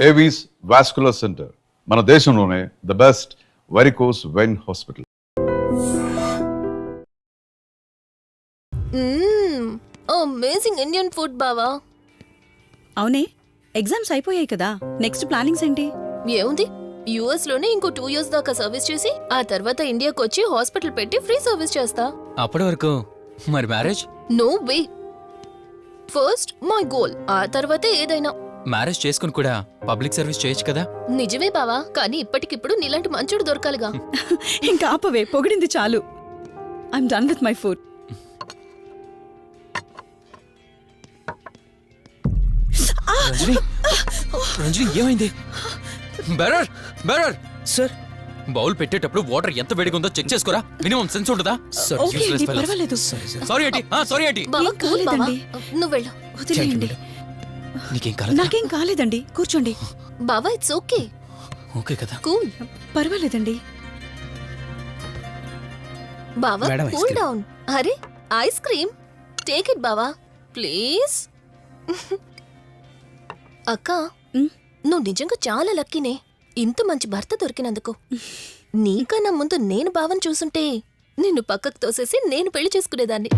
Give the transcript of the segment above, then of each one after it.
Avis vascular centre మన దేశంలోనే the best varicose vein hospital. Amazing Indian food బావా. అవునే, ఎగ్జామ్స్ అయిపోయాయి కదా, నెక్స్ట్ ప్లానింగ్స్ ఏంటి? ఏముంది, యుఎస్ లోనే ఇంకో 2 years దాకా సర్వీస్ చేసి ఆ తర్వాత ఇండియాకి వచ్చి హాస్పిటల్ పెట్టి ఫ్రీ సర్వీస్ చేస్తా. అప్పటి వరకు మరి marriage? No way. First my goal, ఆ తర్వాతే ఏదైనా. మ్యారేజ్ చేసుకుని కూడా పబ్లిక్ సర్వీస్ చేయొచ్చు కదా. నిజమే బావా, కానీ ఇప్పటికిప్పుడు నీలాంటి మంచోడు దొరకాలిగా. ఇంకా ఆపవే, పొగిడింది చాలు. I'm done with my food. Ranjani, Ranjani ఏమైంది? బెరర్ బెరర్ సార్, బౌల్ పెట్టేటప్పుడు వాటర్ ఎంత వేడిగా ఉందో చెక్ చేసుకోరా. మినిమం సెన్స్ ఉంటుందా? ఓకే అండి, పర్వాలేదు. సారీ ఏంటి, సారీ ఏంటి. బావా ఏం కూల్ బావా, కాలేదండి. నువ్వు వెళ్ళు. వదిలేయండి. నీకేం కాలేదు? నాకేం కాలేదండి, కూర్చోండి. బావా ఇట్స్ ఓకే, ఓకే కదా. కూల్. పర్వాలేదండి. బావా madam, ice cool cream. Down. అరే ఐస్ క్రీమ్, టేక్ ఇట్ బావా ప్లీజ్. అక్క, ఉమ్. నువ్వు నిజంగా చాలా లక్కీనే, ఇంత మంచి భర్త దొరికినందుకు. నీకన్నా ముందు నేను బావని చూసుంటే నిన్ను పక్కకు తోసేసి నేను పెళ్లి చేసుకునేదాన్ని.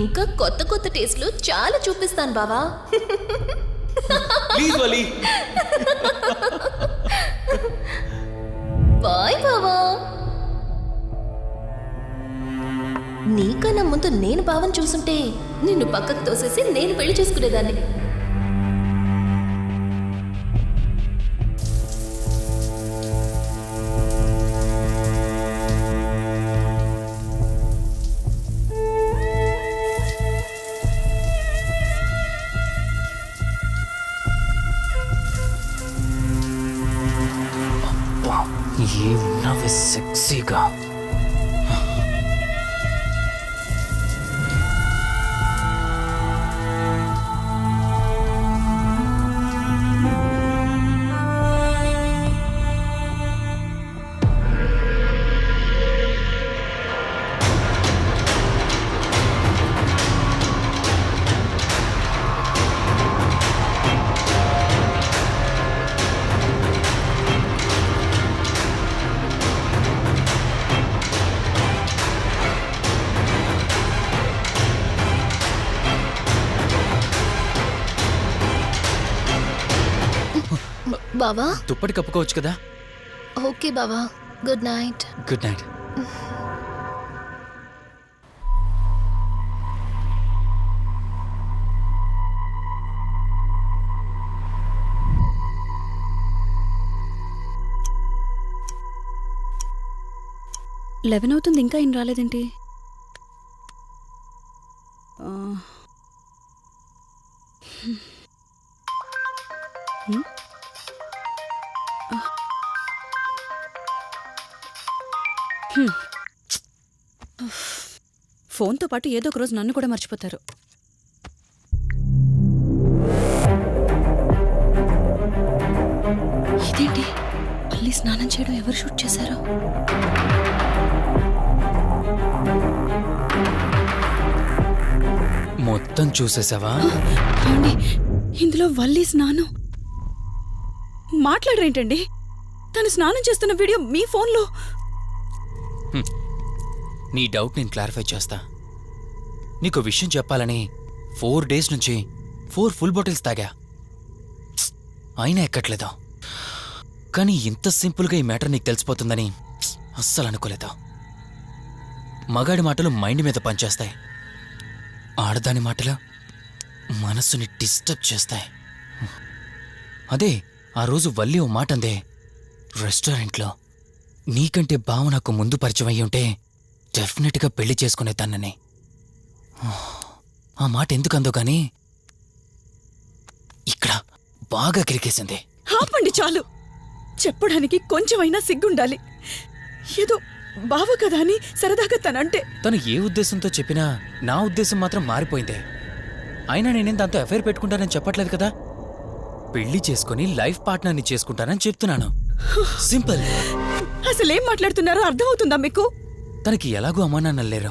ఇంకా కొత్త కొత్త టేస్ట్లు చాలా చూపిస్తాను బావా. Please Vali. బాయ్ బావా. నీకన్నా ముందు నేను బావని చూసుంటే నిన్ను పక్కకు తోసేసి నేను పెళ్లి చేసుకునేదాన్ని. ఏమున్నావే సెక్సీగా. బావా దుప్పటి కప్పుకోవచ్చు కదా. ఓకే బావా, good night. Good night. Eleven అవుతుంది, ఇంకా ఏం రాలేదేంటి? ఫోన్తో పాటు ఏదో ఒక రోజు నన్ను కూడా మర్చిపోతారు. ఇదేంటి, మళ్ళీ స్నానం చేయడం ఎవరు షూట్ చేశారో? మొత్తం చూసేసావా? ఏమండి, ఇందులో వల్లి స్నానం మాట్లాడరేంటండి? తను స్నానం చేస్తున్న వీడియో మీ ఫోన్లో. నీ డౌట్ నేను క్లారిఫై చేస్తా. నీకు విషయం చెప్పాలని 4 days నుంచి 4 full bottles తాగా, అయినా ఎక్కట్లేదు. కానీ ఇంత సింపుల్గా ఈ మ్యాటర్ నీకు తెలిసిపోతుందని అస్సలు అనుకోలేదు. మగాడి మాటలు మైండ్ మీద పనిచేస్తాయి, ఆడదాని మాటలు మనస్సుని డిస్టర్బ్ చేస్తాయి. అదే ఆ రోజు వల్లి ఓ మాట అందే రెస్టారెంట్లో, నీకంటే బావ నాకు ముందు పరిచయం అయ్యి ఉంటే డెఫినెట్గా పెళ్లి చేసుకునేదాన్నని. ఆ మాట ఎందుకందో కానీ ఇక్కడ బాగా కిరికేసింది. ఆపండి చాలు, చెప్పడానికి కొంచెమైనా సిగ్గుండాలి. ఏదో బావ కదా అని సరదాగా తనంటే. తను ఏ ఉద్దేశంతో చెప్పినా నా ఉద్దేశం మాత్రం మారిపోయిందే. అయినా నేనేం దాంతో అఫైర్ పెట్టుకుంటానని చెప్పట్లేదు కదా. పెళ్లి చేసుకుని లైఫ్ పార్ట్నర్ని చేసుకుంటానని చెప్తున్నాను. సింపుల్. అసలేం మాట్లాడుతున్నారో అర్థమవుతుందా మీకు? తనకి ఎలాగూ అమ్మా నాన్నలు లేరు,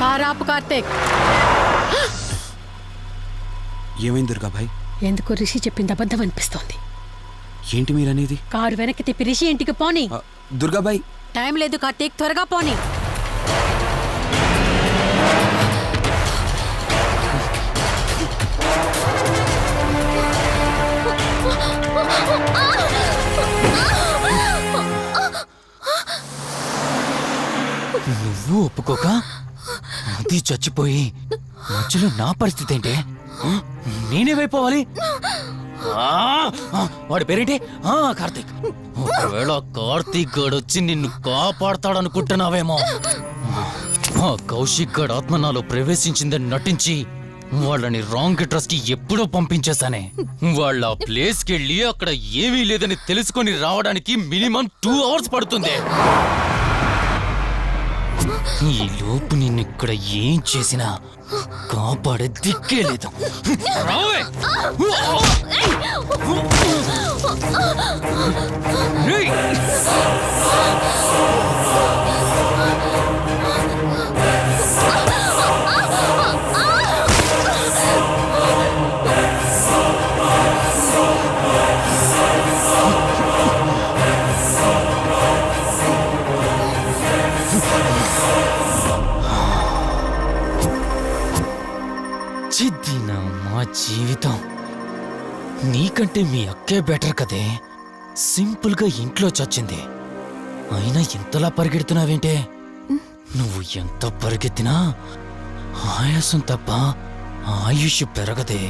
కారాపు కార్తీక్. ఏమైంది దుర్గాభాయ్? ఎందుకు రిషి చెప్పింది అబద్ధం అనిపిస్తోంది. ఏంటి మీరనేది? కారు వెనక్కి తిప్పి రిషి ఇంటికి పోని. దుర్గాభాయ్ టైం లేదు కార్తీక్, త్వరగా పోని. నువ్వు ఒప్పుకోక అది చచ్చిపోయి మధ్యలో నా పరిస్థితి ఏంటి? నేనేమైపోవాలి? వాడి పేరేంటి? కార్తీక్. ఒకవేళ కార్తీక్ గడు వచ్చి నిన్ను కాపాడతాడనుకుంటున్నావేమో. కౌశిక్ గడ్ ఆత్మ నాలో ప్రవేశించిందని నటించి వాళ్ళని రాంగ్ అడ్రస్ కి ఎప్పుడో పంపించేశానే. వాళ్ళ ప్లేస్ కి వెళ్ళి అక్కడ ఏమీ లేదని తెలుసుకొని రావడానికి మినిమం 2 hours పడుతుంది. ఈ లోపు నిన్నిక్కడ ఏం చేసినా కాపాడే దిక్కే లేదు. రావే! రేయ్! చిద్దిన మా జీవితం. నీకంటే మీ అక్కే బెటర్ కదే. సింపుల్ గా ఇంట్లో చచ్చింది, అయినా ఇంతలా పరిగెడుతున్నావేంటే? నువ్వు ఎంత పరిగెత్తినా ఆయాసం తప్ప ఆయుష్ పెరగదే.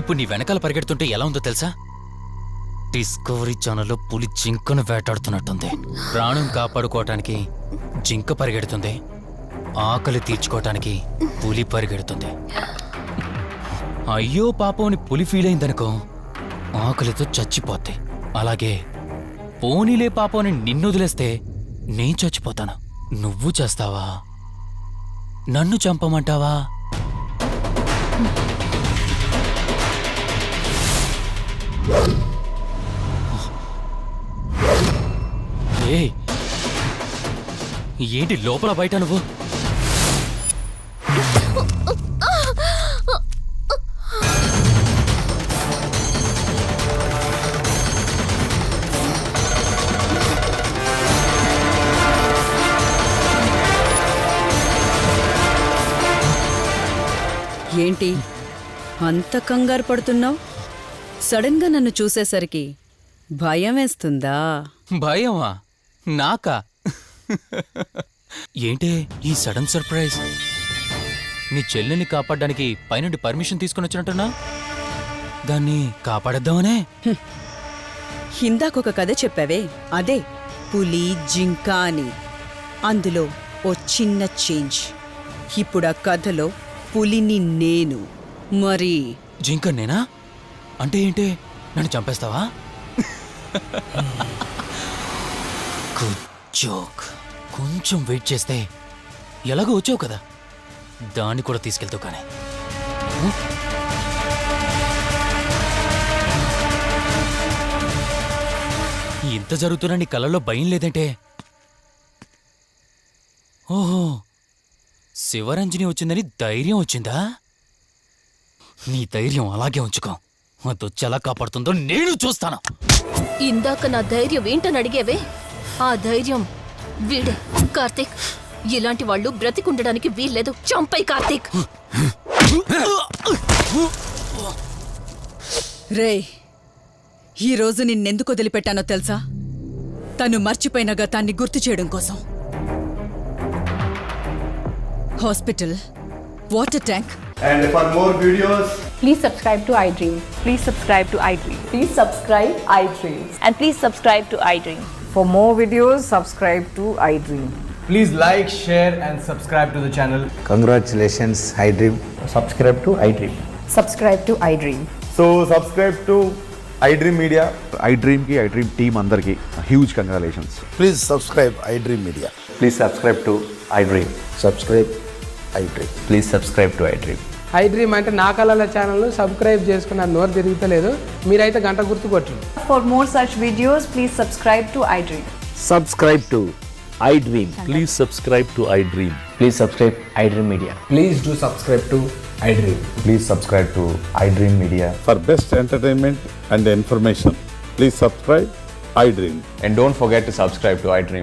ఇప్పుడు నీ వెనకాల పరిగెడుతుంటే ఎలా ఉందో తెలుసా? డిస్కవరీ ఛానల్లో పులి జింకను వేటాడుతున్నట్టుంది. ప్రాణం కాపాడుకోవటానికి జింక పరిగెడుతుంది, ఆకలి తీర్చుకోవటానికి పులి పరిగెడుతుంది. అయ్యో పాపం అని పులి ఫీల్ అయిందనుకో, ఆకలితో చచ్చిపోద్ది. అలాగే పోనీలే పాపం అని నిన్ను వదిలేస్తే నేను చచ్చిపోతాను. నువ్వు చేస్తావా? నన్ను చంపమంటావా? ఏ ఏంటి లోపల బయట నువ్వు? ఏంటి అంత కంగారు పడుతున్నావు? సడన్ గా నన్ను చూసేసరికి భయం వేస్తుందా? భయమా? నాకా? ఏంటే ఈ సడన్ సర్ప్రైజ్? నీ చెల్లెల్ని కాపాడడానికి పైనుండి పర్మిషన్ తీసుకుని వచ్చినట్టున్నా? దాన్ని కాపాడేద్దామనే? ఇందాకొక కథ చెప్పావే, అదే పులి జింక అని. అందులో ఓ చిన్న చేంజ్. ఇప్పుడు ఆ కథలో పులిని నేను. మరి జింక నేనా? అంటే ఏంటి? నన్ను చంపేస్తావా? Good joke. కొంచెం వెయిట్ చేస్తే ఎలాగో వచ్చావు కదా, దాన్ని కూడా తీసుకెళ్తావు. కానీ ఇంత జరుగుతున్నా నీ కళ్ళల్లో భయం లేదంటే? ఓహో, శివరంజని వచ్చిందని ధైర్యం వచ్చిందా? నీ ధైర్యం అలాగే ఉంచుకో. అదొచ్చి ఎలా కాపాడుతుందో నేను చూస్తాను. ఇందాక నా ధైర్యం ఏంటని అడిగేవే, ఆ ధైర్యం వీడే కార్తీక్. ఇలాంటి వాళ్ళు బ్రతికుండడానికి వీల్లేదు. చంపై కార్తీక్. రే, ఈరోజు నిన్నెందుకు వదిలిపెట్టానో తెలుసా? తను మర్చిపోయిన గతాన్ని గుర్తు చేయడం కోసం. Hospital, water tank. And for more videos, Please subscribe to iDream. Please subscribe to iDream. Please subscribe iDream. And please subscribe to iDream. For more videos, subscribe to iDream. please like, share and subscribe to the channel. Congratulations, iDream. Subscribe to iDream. Subscribe to iDream. So subscribe to iDream Media. iDream ki iDream team andarki huge congratulations. Please subscribe iDream Media. Please subscribe to iDream. Subscribe iDream. Please subscribe to iDream. iDream అంటే నా కళల channel subscribe చేసుకున్న నోరు తిరుగుతలేదు. మీరైతే గంట గుర్తు కొట్టండి. For more such videos, please subscribe to iDream. Subscribe to iDream. Please subscribe to iDream. Please subscribe iDream media. Please do subscribe to iDream. Please subscribe to iDream Media. For best entertainment and information, please subscribe iDream. And don't forget to subscribe to iDream.